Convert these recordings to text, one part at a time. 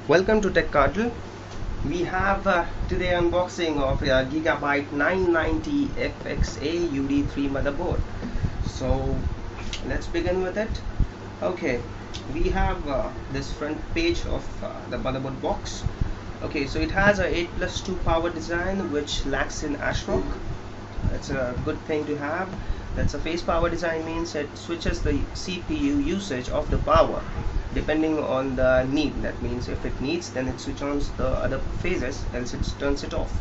Welcome to Tech Cardle. We have today unboxing of Gigabyte 990 FX UD3 motherboard. So let's begin with it. Okay, we have this front page of the motherboard box. Okay, so it has a 8+2 power design which lacks in ASRock. It's a good thing to have. That's a phase power design, means it switches the CPU usage of the power depending on the need. That means if it needs, then it switches on the other phases, else it turns it off.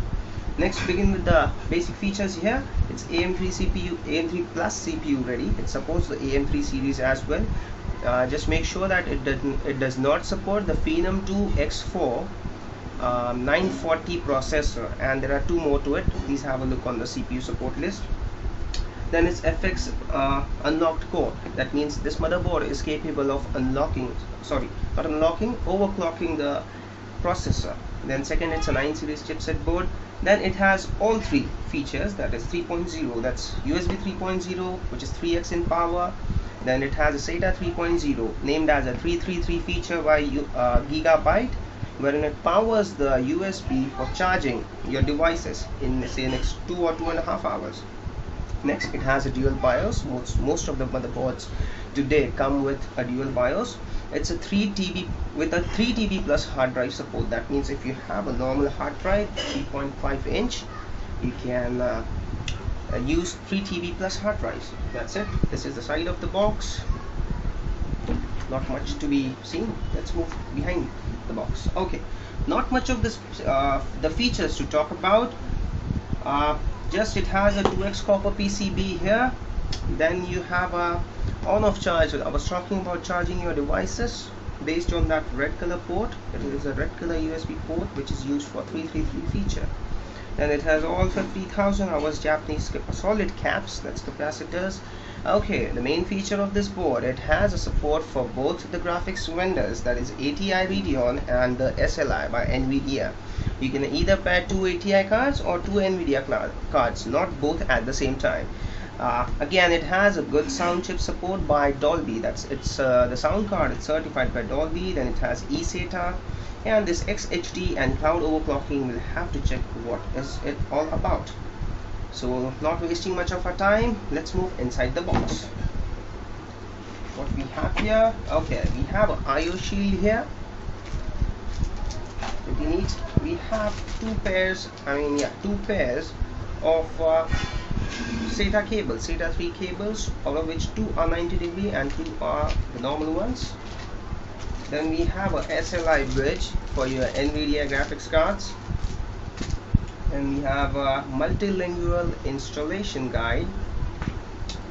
Next, begin with the basic features here. It's AM3 CPU, AM3 plus CPU ready. It supports the AM3 series as well. Just make sure that it does not support the Phenom II X4 940 processor, and there are two more to it. Please have a look on the CPU support list. Then it's FX unlocked core. That means this motherboard is capable of overclocking the processor. Then second, it's a 9 series chipset board. Then it has all three features, that is 3.0, that's USB 3.0, which is 3x in power. Then it has a SATA 3.0, named as a 333 feature by Gigabyte, wherein it powers the USB for charging your devices in, say, next 2 or 2.5 hours. Next, it has a DualBIOS. Most of the motherboards today come with a DualBIOS. It's a 3 TB with a 3 TB plus hard drive support. That means if you have a normal hard drive, 3.5 inch, you can use 3 TB plus hard drives. That's it. This is the side of the box. Not much to be seen. Let's move behind the box. Okay, not much of this the features to talk about. Just it has a 2x copper PCB here. Then you have a on-off charge. I was talking about charging your devices based on that red color port. It is a red color USB port which is used for 333 feature. Then it has all 50,000 hours Japanese solid caps, that's capacitors. Okay, the main feature of this board, it has a support for both the graphics vendors, that is ATI Radeon and the SLI by NVIDIA. You can either pair two ATI cards or two NVIDIA cards, not both at the same time. Again, it has a good sound chip support by Dolby. The sound card is certified by Dolby. Then it has eSATA, and this XHD and cloud overclocking. We'll have to check what is it all about. So, not wasting much of our time, let's move inside the box. What we have here? Okay, we have an IO shield here. Pretty neat. We have two pairs of SATA cables, SATA 3 cables, out of which 2 are 90° and 2 are the normal ones. Then we have a SLI bridge for your NVIDIA graphics cards. And we have a multilingual installation guide.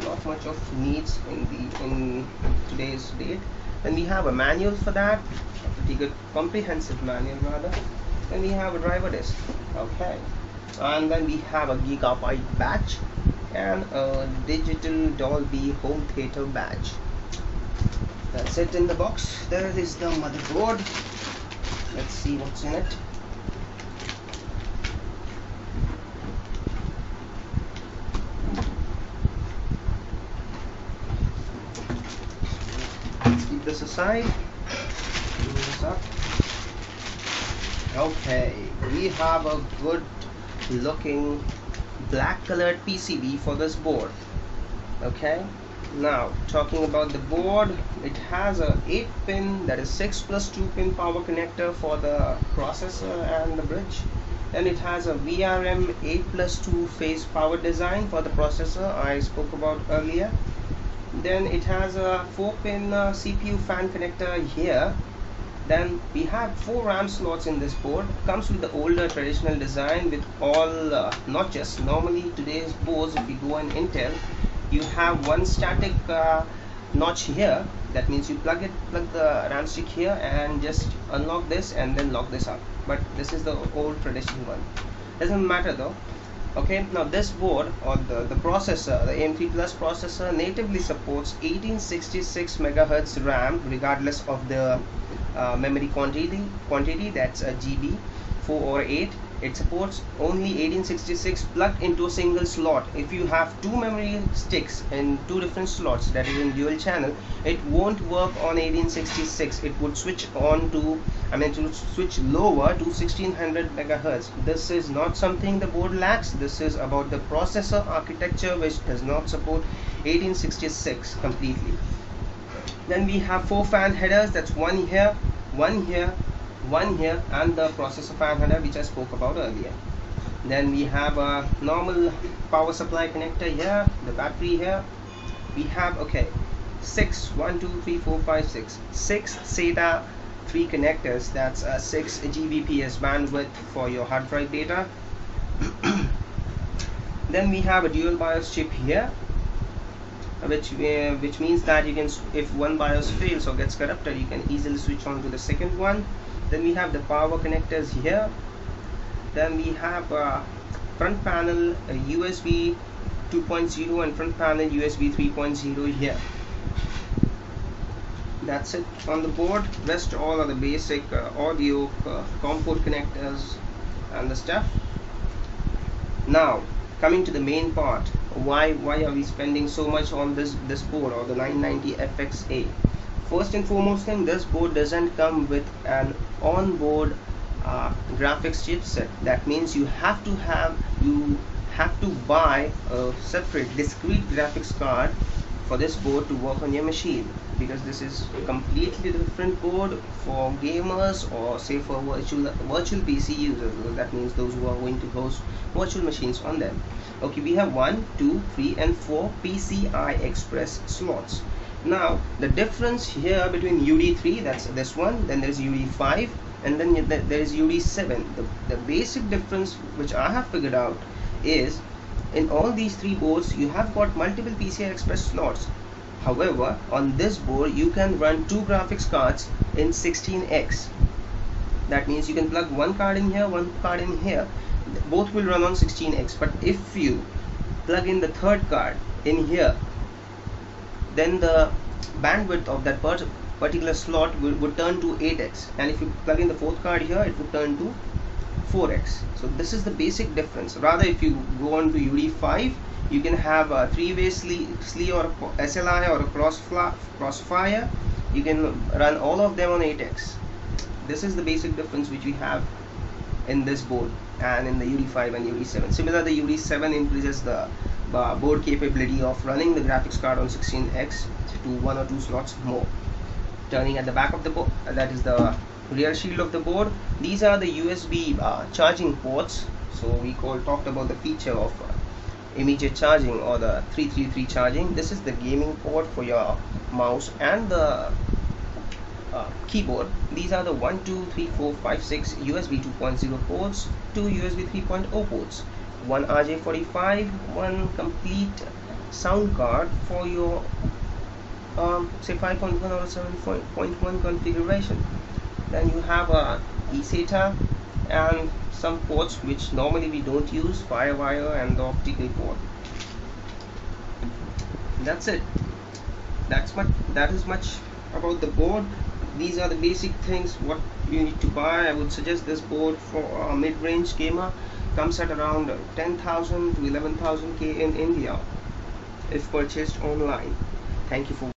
Not much of needs in today's date. Then we have a manual for that, a pretty good comprehensive manual rather. Then we have a driver disk. Okay, and then we have a Gigabyte badge and a digital Dolby home theater badge. That's it in the box. There is the motherboard. Let's see what's in it. Let's keep this aside. Move this up. Okay, we have a good looking black colored PCB for this board. Okay, now talking about the board, it has a 8-pin, that is 6+2 pin power connector for the processor and the bridge. Then it has a VRM 8+2 phase power design for the processor I spoke about earlier. Then it has a 4-pin CPU fan connector here. Then we have 4 RAM slots in this board. Comes with the older traditional design with all not just normally today's boards. If you go on Intel, you have one static notch here. That means you plug the RAM stick here and just unlock this and then lock this up. But this is the old traditional one. Doesn't matter though. Okay, now this board, or the processor, the AM3 Plus processor, natively supports 1866 MHz RAM regardless of the memory quantity, that's a GB 4 or 8. It supports only 1866 plugged into a single slot. If you have two memory sticks in two different slots, that is in dual channel, it won't work on 1866. It would switch on to to switch lower to 1600 megahertz. This is not something the board lacks. This is about the processor architecture, which does not support 1866 completely. Then we have 4 fan headers, that's one here, one here, one here, and the processor fan header which I spoke about earlier. Then we have a normal power supply connector here, the battery here. We have 6 SATA 3 connectors, that's 6 Gbps bandwidth for your hard drive data. Then we have a DualBIOS chip here, which means that you can, if one BIOS fails or gets corrupted, you can easily switch on to the second one. Then we have the power connectors here. Then we have front panel USB 2.0 and front panel USB 3.0 here. That's it on the board. Rest all are the basic audio COM port connectors and the stuff. Now coming to the main part, why are we spending so much on this board, or the 990 FXA? First and foremost thing, this board doesn't come with an onboard graphics chipset. That means you have to buy a separate discrete graphics card for this board to work on your machine, because this is a completely different board for gamers, or say for virtual PC users. That means those who are going to host virtual machines on them. Okay, we have 1, 2, 3 and 4 PCI Express slots. Now the difference here between UD3, that's this one, then there is UD5, and then there is UD7. The basic difference which I have figured out is, in all these 3 boards you have got multiple PCI Express slots. However, on this board you can run 2 graphics cards in 16x. That means you can plug one card in here, one card in here. Both will run on 16x. But if you plug in the third card in here, then the bandwidth of that particular slot would turn to 8x, and if you plug in the fourth card here, it would turn to 4x. So this is the basic difference. Rather, if you go on to UD5, you can have a 3-way SLI or a SLI or a crossfire. You can run all of them on 8x. This is the basic difference which we have in this board and in the UD5 and UD7. Similarly, the UD7 increases the board capability of running the graphics card on 16x to 1 or 2 slots more. Turning at the back of the board, that is the rear shield of the board. These are the USB charging ports. So we talked about the feature of immediate charging, or the 333 charging. This is the gaming port for your mouse and the keyboard. These are the 1, 2, 3, 4, 5, 6 USB 2.0 ports, 2 USB 3.0 ports, 1 RJ45, 1 complete sound card for your say 5.1 or 7.1 configuration. Then you have a eSATA and some ports which normally we don't use, Firewire and the optical port. That's it. That is much about the board. These are the basic things what you need to buy. I would suggest this board for a mid-range gamer. Comes at around 10,000 to 11,000 K in India if purchased online. Thank you for